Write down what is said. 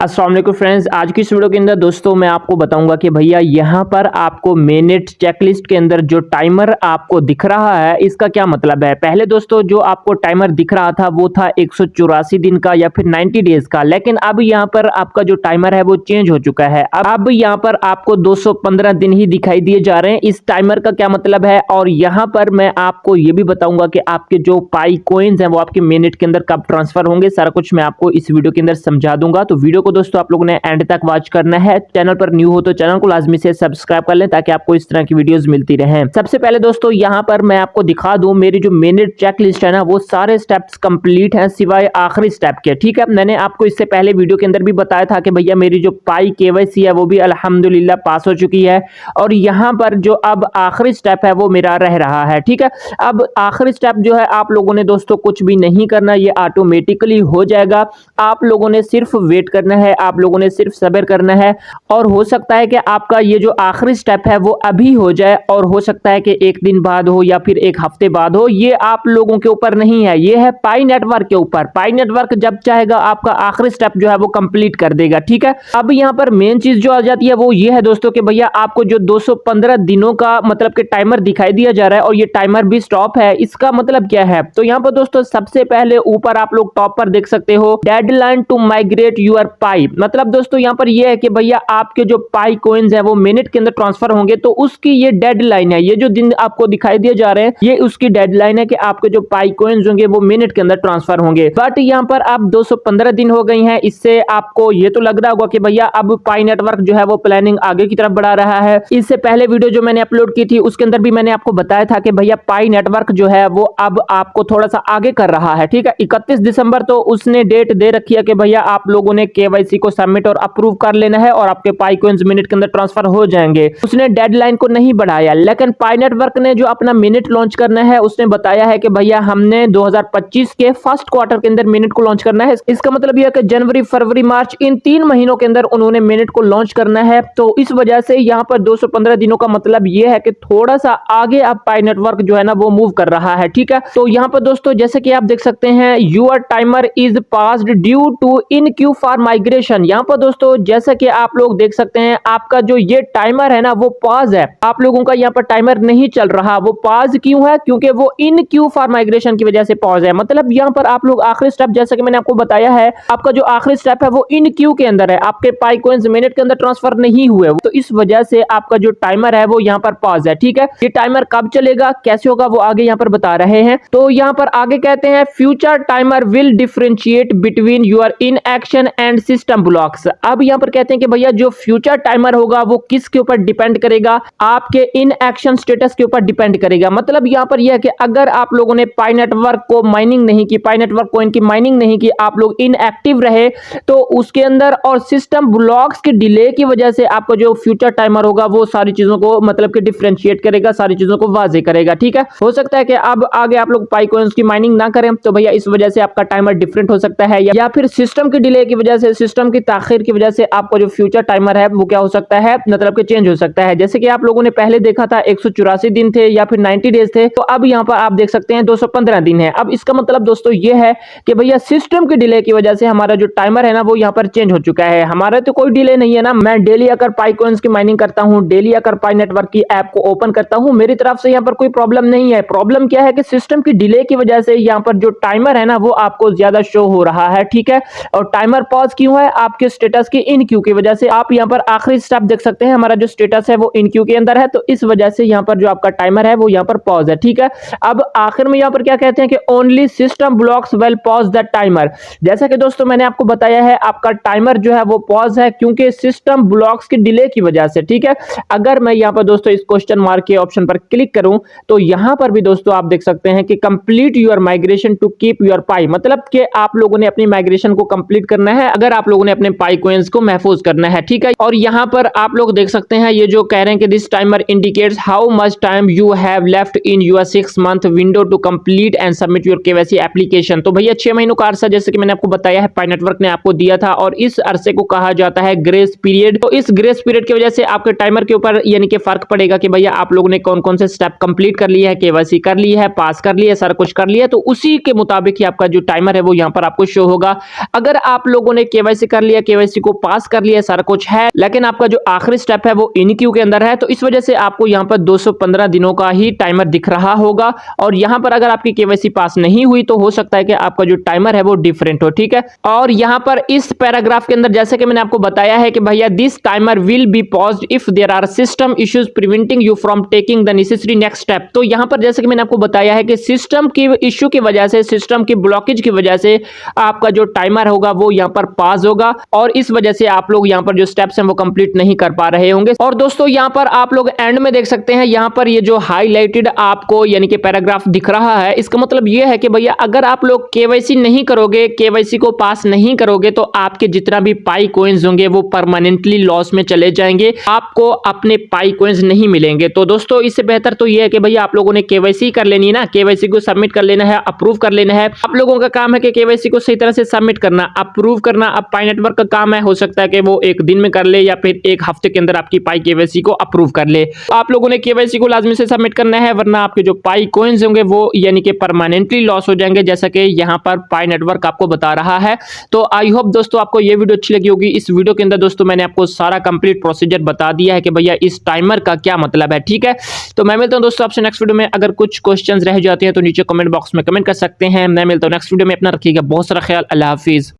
अस्सलाम वालेकुम फ्रेंड्स, आज की इस वीडियो के अंदर दोस्तों मैं आपको बताऊंगा कि भैया यहाँ पर आपको मिनट चेकलिस्ट के अंदर जो टाइमर आपको दिख रहा है इसका क्या मतलब है। पहले दोस्तों जो आपको टाइमर दिख रहा था वो था 184 दिन का या फिर 90 डेज का, लेकिन अब यहाँ पर आपका जो टाइमर है वो चेंज हो चुका है। अब यहाँ पर आपको 215 दिन ही दिखाई दिए जा रहे हैं। इस टाइमर का क्या मतलब है और यहाँ पर मैं आपको ये भी बताऊंगा कि आपके जो पाई कॉइन्स हैं वो आपके मिनट के अंदर कब ट्रांसफर होंगे, सारा कुछ मैं आपको इस वीडियो के अंदर समझा दूंगा। तो वीडियो को दोस्तों आप लोगों ने एंड तक वॉच करना है। चैनल पर न्यू हो तो चैनल को लाजमी से सब्सक्राइब कर लें ताकि आपको इस तरह की वीडियोस मिलती रहें। सबसे पहले दोस्तों यहाँ पर मैं आपको दिखा दूं, मेरी जो मिनट चेकलिस्ट है ना वो सारे स्टेप्स कंप्लीट हैं सिवाय आखिरी स्टेप के। ठीक है, मैंने आपको इससे पहले वीडियो के अंदर भी बताया था कि भैया मेरी जो पाई केवाईसी है वो भी अल्हम्दुलिल्लाह पास हो चुकी है और यहाँ पर जो अब आखिरी स्टेप है वो मेरा रह रहा है। ठीक है, अब आखिरी स्टेप जो है आप लोगों ने दोस्तों कुछ भी नहीं करना, ये ऑटोमेटिकली हो जाएगा। आप लोगों ने सिर्फ वेट करना है, आप लोगों ने सिर्फ सब्र करना है और हो सकता है कि आपका ये जो आखिरी स्टेप है वो अभी हो जाए और हो सकता है कि एक दिन बाद हो या फिर एक हफ्ते बाद हो। ये आप लोगों के ऊपर नहीं है, ये है पाई नेटवर्क के ऊपर। पाई नेटवर्क जब चाहेगा आपका आखिरी स्टेप जो है वो कंप्लीट कर देगा। ठीक है, अब यहाँ पर मेन चीज जो आ जाती है वो ये है दोस्तों कि भैया आपको जो 215 दिनों का मतलब कि टाइमर दिखाई दिया जा रहा है और ये टाइमर भी स्टॉप है, इसका मतलब क्या है। तो यहाँ पर दोस्तों सबसे पहले ऊपर आप लोग टॉप पर देख सकते हो डेडलाइन टू माइग्रेट यूर पाई। मतलब दोस्तों यहाँ पर ये है कि भैया आपके जो पाई कॉइन्स है वो मिनट के अंदर ट्रांसफर होंगे, तो उसकी ये डेडलाइन है। ये जो दिन आपको दिखाई दिए जा रहे हैं ये उसकी डेडलाइन है कि आपके जो पाई कॉइन्स होंगे वो मिनट के अंदर ट्रांसफर होंगे। बट यहाँ पर अब 215 दिन हो गई हैं, इससे आपको ये तो लग रहा होगा कि भैया अब पाई नेटवर्क जो है वो प्लानिंग आगे की तरफ बढ़ा रहा है। इससे पहले वीडियो जो मैंने अपलोड की थी उसके अंदर भी मैंने आपको बताया था कि भैया पाई नेटवर्क जो है वो अब आपको थोड़ा सा आगे कर रहा है। ठीक है, 31 दिसंबर तो उसने डेट दे रखी है कि भैया आप लोगों ने केवाईसी को सबमिट और अप्रूव कर लेना है और आपके पाई कॉइन्स मिनट के अंदर ट्रांसफर हो जाएंगे। उसने डेडलाइन को नहीं बढ़ाया, लेकिन पाई नेटवर्क ने जो अपना मिनट लॉन्च करना है उसने बताया है कि भैया हमने 2025 के फर्स्ट क्वार्टर के अंदर मिनट को लॉन्च करना है। इसका मतलब यह है कि जनवरी फरवरी मार्च इन 3 महीनों के अंदर उन्होंने मिनट को लॉन्च करना है। तो इस वजह से यहाँ पर 215 दिनों का मतलब यह है कि थोड़ा सा आगे अब पाई नेटवर्क जो है ना वो मूव कर रहा है। ठीक है, तो यहाँ पर दोस्तों जैसे कि आप देख सकते हैं your timer is passed due to in queue for migration. यहाँ पर दोस्तों जैसा कि आप लोग देख सकते हैं आपका जो ये टाइमर है ना वो पॉज है। आप लोगों का यहाँ पर टाइमर नहीं चल रहा, वो पॉज क्यों है? क्योंकि वो इन क्यू फॉर माइग्रेशन की वजह से पॉज है। मतलब यहाँ पर आप लोग आखिरी स्टेप जैसा कि मैंने आपको बताया है, आपका जो आखिरी स्टेप है वो इन क्यू के अंदर है, आपके पाई कॉइन्स मिनट के अंदर ट्रांसफर नहीं हुए, तो इस वजह से आपका जो टाइमर है वो यहाँ पर पॉज है। ठीक है, ये टाइमर कब चलेगा कैसे होगा वो आगे यहाँ पर बता रहे हैं। तो यहाँ पर आगे कहते हैं future timer will differentiate between you're in action and system blocks. अब यहाँ पर कहते हैं कि भैया जो फ्यूचर टाइमर होगा वो किसके ऊपर डिपेंड करेगा? आपके इन एक्शन स्टेटस के ऊपर डिपेंड करेगा। मतलब यहाँ पर यह है कि अगर आप लोगों ने पाई नेटवर्क को माइनिंग नहीं की, पाई नेटवर्क कॉइन की माइनिंग नहीं की, आप लोग इनएक्टिव रहे, तो उसके अंदर और सिस्टम ब्लॉक्स के डिले की वजह से आपका जो फ्यूचर टाइमर होगा वो सारी चीजों को मतलब कि डिफरेंशिएट करेगा, सारी चीजों को वाजे करेगा। ठीक है, हो सकता है कि अब आगे आप लोग पाई कॉइन्स की माइनिंग ना करें तो भैया इस वजह से आपका टाइमर डिफरेंट हो सकता है, या फिर सिस्टम की डिले की वजह से, सिस्टम की ताखीर की वजह से आपका जो फ्यूचर टाइमर है वो क्या हो सकता है, मतलब कि चेंज हो सकता है। जैसे कि आप लोगों ने पहले देखा था 184 दिन थे या फिर 90 डेज थे, तो अब यहाँ पर आप देख सकते हैं 215 दिन है। अब इसका मतलब दोस्तों ये है कि भैया सिस्टम की डिले की वजह से हमारा जो टाइमर है ना वो यहाँ पर चेंज हो चुका है। हमारा तो कोई डिले नहीं है ना, मैं डेली आकर पाई कॉइन्स की माइनिंग करता हूँ, डेली आकर पाई नेटवर्क की ऐप को ओपन करता हूँ, मेरी तरफ से यहाँ पर कोई प्रॉब्लम नहीं है। प्रॉब्लम क्या है कि सिस्टम की डिले की वजह से यहाँ पर जो टाइमर है ना वो आपको ज्यादा शो हो रहा है। ठीक है, और टाइमर पॉज क्यों है? आपके स्टेटस की इन क्यू की वजह से। आप यहाँ पर आखिरी स्टेप देख सकते हैं, हमारा जो स्टेटस है वो इन क्यू के अंदर है, तो इस वजह से यहाँ पर जो आपका टाइमर है वो यहाँ पर पॉज है। ठीक है, अब आखिर में यहाँ पर क्या कहते हैं कि only system blocks will pause the timer. जैसा कि दोस्तों मैंने आपको बताया है आपका टाइमर जो है वो पॉज है क्योंकि सिस्टम ब्लॉक्स की डिले की वजह से। ठीक है, अगर मैं यहाँ पर दोस्तों इस क्वेश्चन मार्क के ऑप्शन पर क्लिक करूं तो यहाँ पर भी दोस्तों आप देख सकते हैं कि complete your migration to keep your Pi, मतलब कि आप लोगों ने अपनी माइग्रेशन को कंप्लीट करना है अगर आप लोगों ने अपने पाई कॉइन्स को महफूज करना है। ठीक है, और यहाँ पर आप लोग देख सकते हैं ये जो कह रहे हैं कि this timer indicates how much time you have left in your 6 month window to complete and submit your KYC application. तो भैया 6 महीनों का अरसा जैसे कि मैंने आपको बताया है पाई नेटवर्क ने आपको दिया था और इस अरसे को कहा जाता है ग्रेस पीरियड। तो इस ग्रेस पीरियड की वजह से आपके टाइमर के ऊपर यानी कि फर्क पड़ेगा कि भैया आप लोगों ने कौन कौन से स्टेप कंप्लीट कर लिए है, केवाईसी कर ली है, पास कर लिया है, सारा कुछ कर लिया है, तो उसी के मुताबिक ही आपका जो टाइमर है वो यहाँ पर आपको शो होगा। अगर आप लोगों ने केवाईसी केवाईसी कर लिया, केवाईसी को पास कर लिया, सारा कुछ है, लेकिन आपका जो आखिरी स्टेप है वो इन क्यू के अंदर है। तो इस वजह से आपको यहाँ पर 215 दिनों का ही टाइमर दिख रहा होगा। और यहाँ पर अगर आपकी केवाईसी पास नहीं हुई तो हो सकता है कि आपका जो टाइमर है वो डिफरेंट हो, ठीक है। और यहाँ पर इस पैराग्राफ के अंदर जैसे कि मैंने आपको बताया है कि भैया this timer will be paused if there are system issues preventing you from taking the necessary next step. तो यहाँ पर जैसे कि मैंने आपको बताया है कि सिस्टम की इश्यू की वजह से, सिस्टम की ब्लॉकेज की वजह से आपका जो टाइमर होगा वो यहाँ पर पास होगा और इस वजह से आप लोग यहाँ पर जो स्टेप्स हैं वो कंप्लीट नहीं कर पा रहे होंगे। और दोस्तों यहाँ पर आप लोग एंड में देख सकते हैं, यहाँ पर ये जो हाईलाइटेड आपको यानी कि पैराग्राफ दिख रहा है, इसका मतलब ये है कि भैया अगर आप लोग केवाईसी नहीं करोगे, केवाईसी को पास नहीं करोगे तो आपके जितना भी पाई कॉइन्स होंगे वो परमानेंटली लॉस में चले जाएंगे, आपको अपने पाई कॉइन्स नहीं मिलेंगे। तो दोस्तों इससे बेहतर तो ये है कि भैया आप लोगों ने केवाईसी कर लेनी है ना, केवाईसी को सबमिट कर लेना है, अप्रूव कर लेना है। आप लोगों का काम है कि केवाईसी को सही तरह से सबमिट करना, अप्रूव करना। अब पाई नेटवर्क का काम है, हो सकता है कि वो एक दिन में कर ले या फिर एक हफ्ते के अंदर आपकी पाई केवाईसी को अप्रूव कर ले। आप लोगों ने केवाईसी को लाजमी से सबमिट करना है, वरना आपके जो पाई कॉइन्स होंगे वो यानी कि परमानेंटली लॉस हो जाएंगे, जैसा कि यहाँ पर पाई नेटवर्क आपको बता रहा है। तो आई होप दोस्तों आपको ये वीडियो अच्छी लगी होगी। इस वीडियो के अंदर दोस्तों मैंने आपको सारा कंप्लीट प्रोसीजर बता दिया है कि भैया इस टाइमर का क्या मतलब है, ठीक है। तो मैं मिलता हूं दोस्तों आपसे नेक्स्ट वीडियो में। अगर कुछ क्वेश्चंस रह जाते हैं तो नीचे कमेंट बॉक्स में कमेंट कर सकते हैं। मैं मिलता हूं नेक्स्ट वीडियो में। अपना रखिएगा बहुत सारा ख्याल। अल्लाह हाफिज।